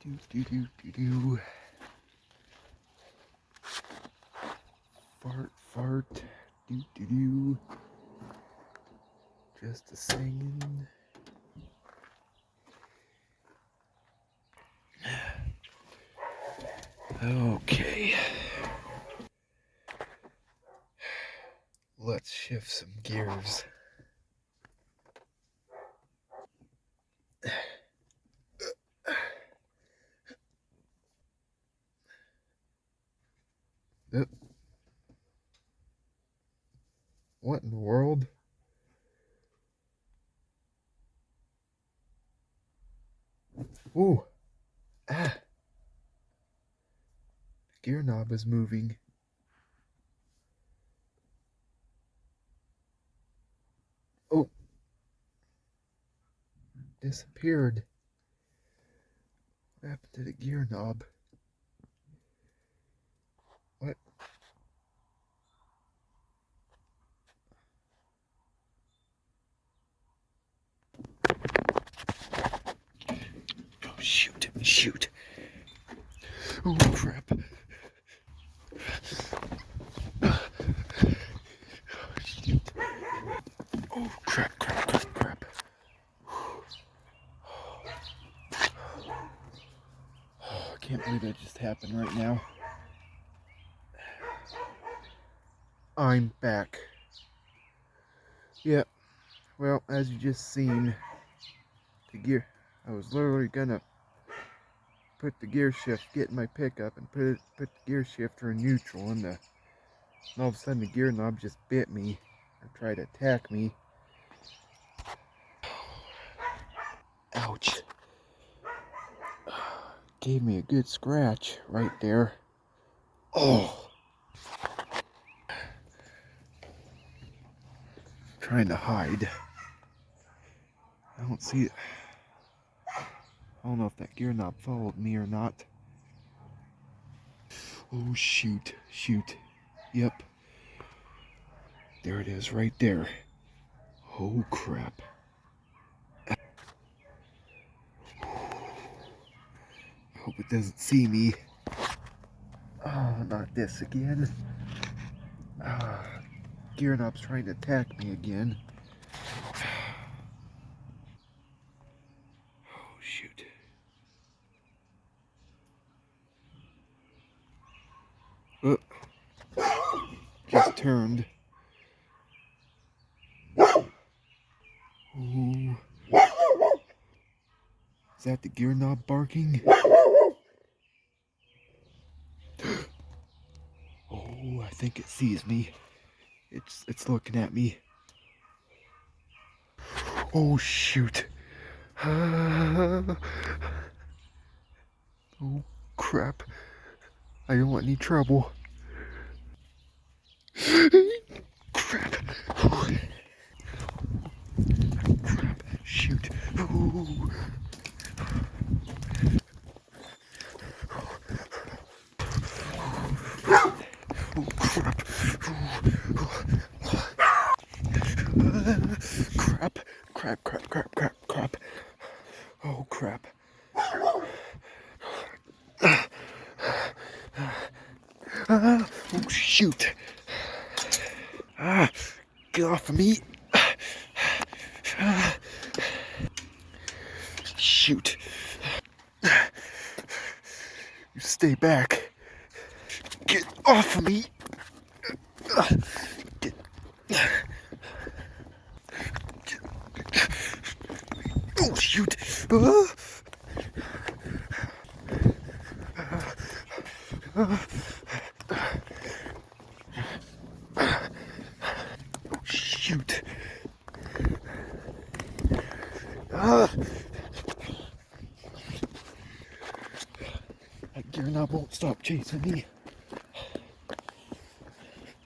Do do do do do. Fart fart. Do do do. Just a singing. Okay. Let's shift some gears. What in the world? Ooh. Ah. The gear knob is moving. Oh. Disappeared. What happened to the gear knob? What? Oh, shoot. Shoot. Oh, crap. Shoot. Oh, crap, crap, crap, crap. Oh, I can't believe that just happened right now. I'm back. Yep. Well, as you just seen, the gear, I was literally gonna put the gear shift, get in my pickup and put the gear shifter in neutral, and all of a sudden the gear knob just bit me or tried to attack me. Ouch. Gave me a good scratch right there. Oh. Trying to hide. I don't see it. I don't know if that gear knob followed me or not. Oh, shoot. Shoot. Yep. There it is right there. Oh, crap. I hope it doesn't see me. Oh, not this again. Gear knob's trying to attack me again. Oh, shoot. Just turned. Ooh. Is that the gear knob barking? Oh, I think it sees me. It's looking at me. Oh, shoot. Oh, crap. I don't want any trouble. Crap. Crap. Shoot. Ooh. Oh, crap. Crap. Crap, crap, crap, crap, crap. Oh, crap. Oh, shoot. Get off of me. Shoot. You stay back. Get off of me. Get. Oh, shoot. Oh, shoot. That gear knob won't stop chasing me.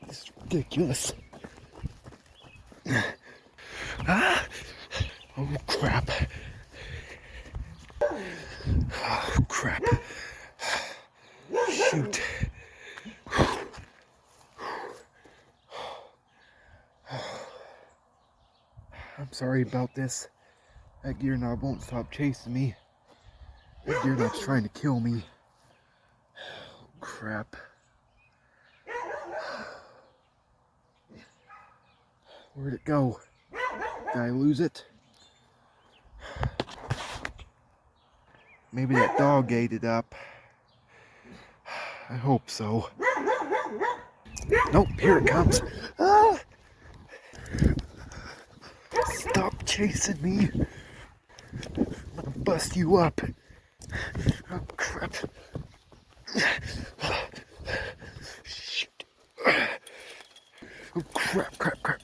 This is ridiculous. Oh, crap. Oh, crap. Shoot. I'm sorry about this. That gear knob won't stop chasing me. That deer knob's trying to kill me. Oh, crap. Where'd it go? Did I lose it? Maybe that dog ate it up. I hope so. Nope, here it comes. Ah! Stop chasing me. I'm gonna bust you up. Oh, crap. Shoot. Oh, crap, crap, crap.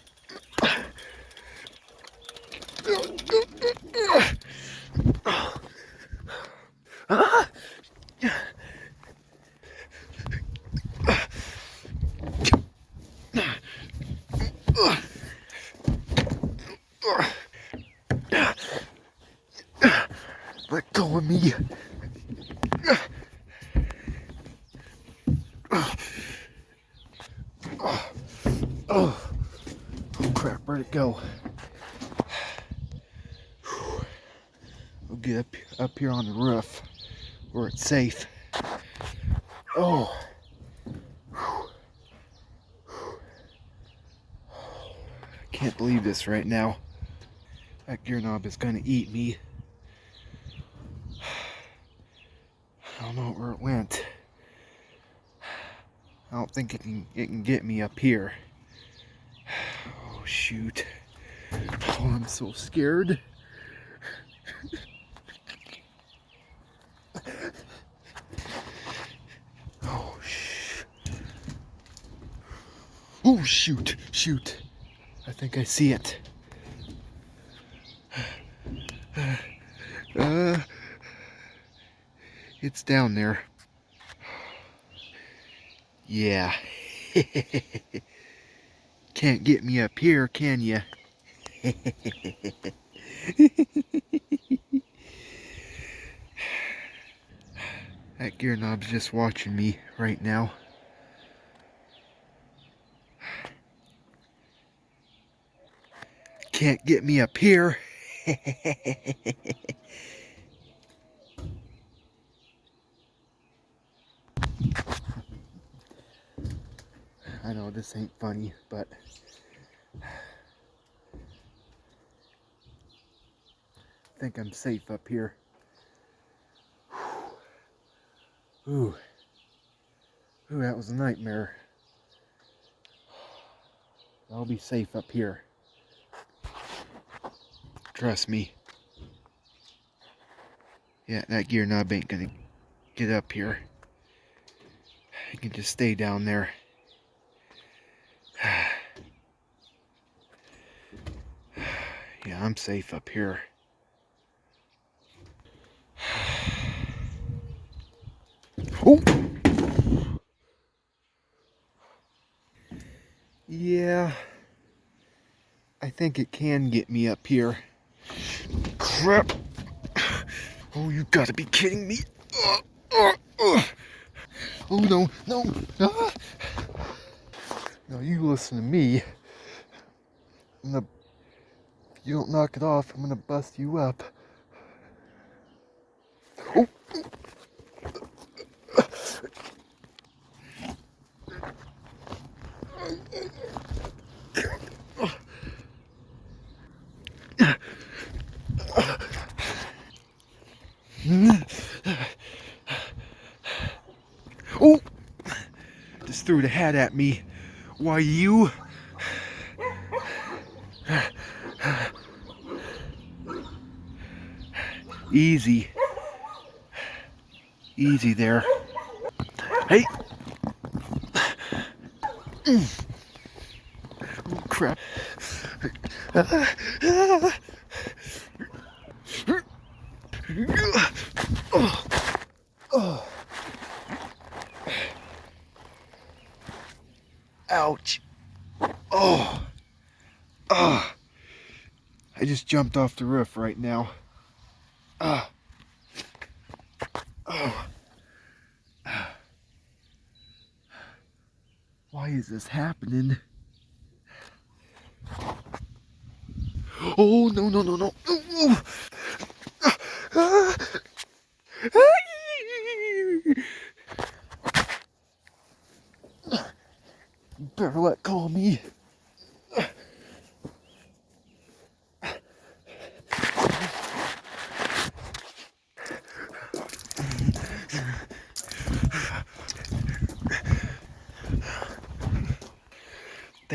Ah! Let go of me. Oh, crap, where'd it go? We'll get up here on the roof where it's safe. Oh. I can't believe this right now. That gear knob is gonna eat me. I don't know where it went. I don't think it can get me up here. Oh shoot. Oh, I'm so scared. Oh shoot. I think I see it. It's down there. Yeah. Can't get me up here, can ya? That gear knob's just watching me right now. Can't get me up here. I know this ain't funny, but I think I'm safe up here. Ooh, that was a nightmare. I'll be safe up here. Trust me. Yeah, that gear knob ain't gonna get up here. I can just stay down there. Yeah, I'm safe up here. Oh! Yeah, I think it can get me up here. Crap! Oh, you gotta be kidding me! Oh no, no! Ah. Now you listen to me. If you don't knock it off, I'm gonna bust you up. Oh. Oh! Just threw the hat at me. Why you? Easy. Easy there. Hey! Oh, crap. Oh. Ouch. Oh. Oh. I just jumped off the roof right now. Oh. Why is this happening? Oh, no.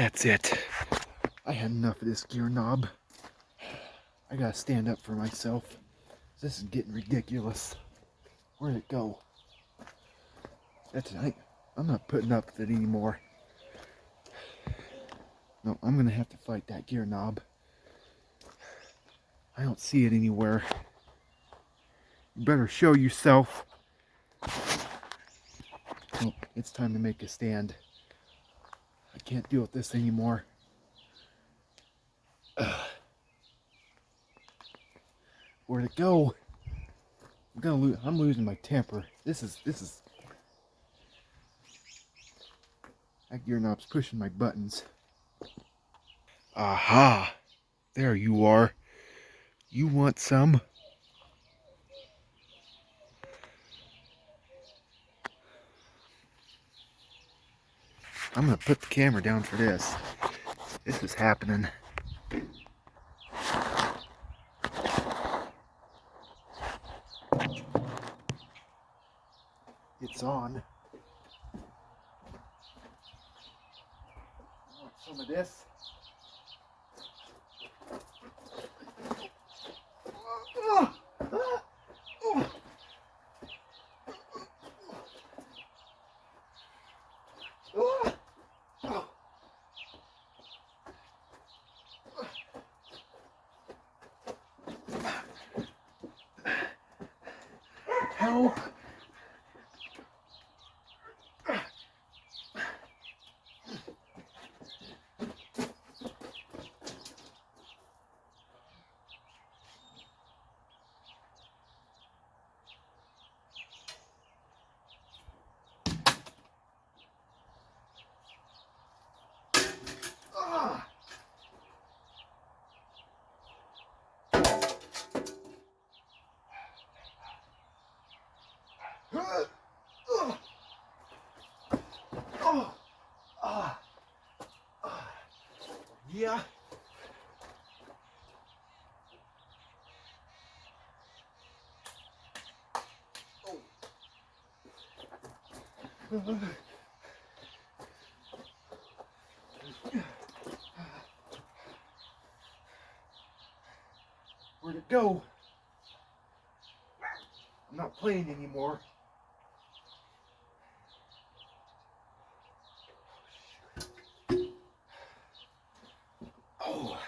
That's it. I had enough of this gear knob. I gotta stand up for myself. This is getting ridiculous. Where'd it go? I'm not putting up with it anymore. No, I'm gonna have to fight that gear knob. I don't see it anywhere. You better show yourself. Oh, it's time to make a stand. I can't deal with this anymore. Where'd it go? I'm losing my temper. This is that gear knob's pushing my buttons. Aha! There you are. You want some? I'm gonna put the camera down for this. This is happening. It's on. Want some of this? Help! Yeah. Where'd it go? I'm not playing anymore. Oh.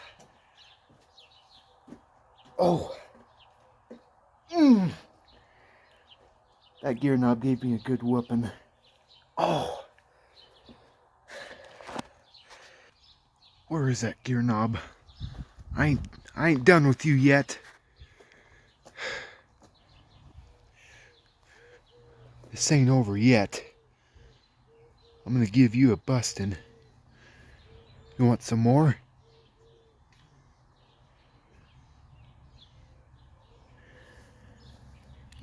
Oh. That gear knob gave me a good whooping. Oh. Where is that gear knob? I ain't done with you yet. This ain't over yet. I'm gonna give you a busting. You want some more?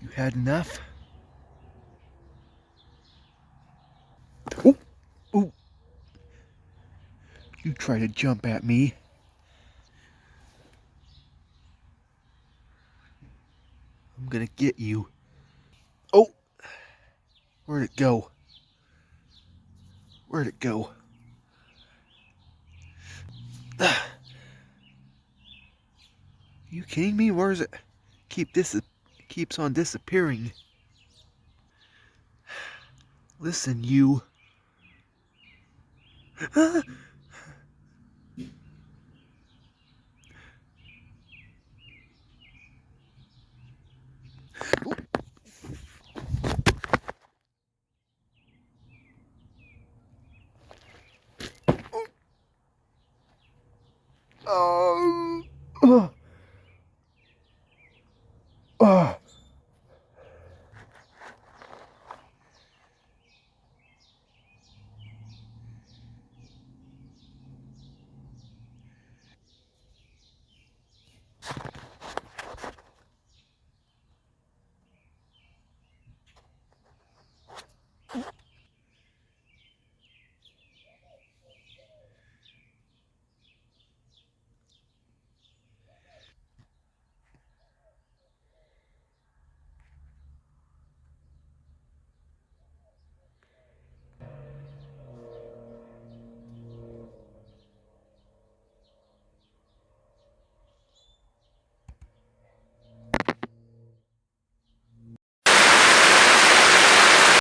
You had enough? Oh! Oh! You try to jump at me. I'm gonna get you. Oh! Where'd it go? Where'd it go? You kidding me? Where is it? Keeps on disappearing. Listen, you. Oh.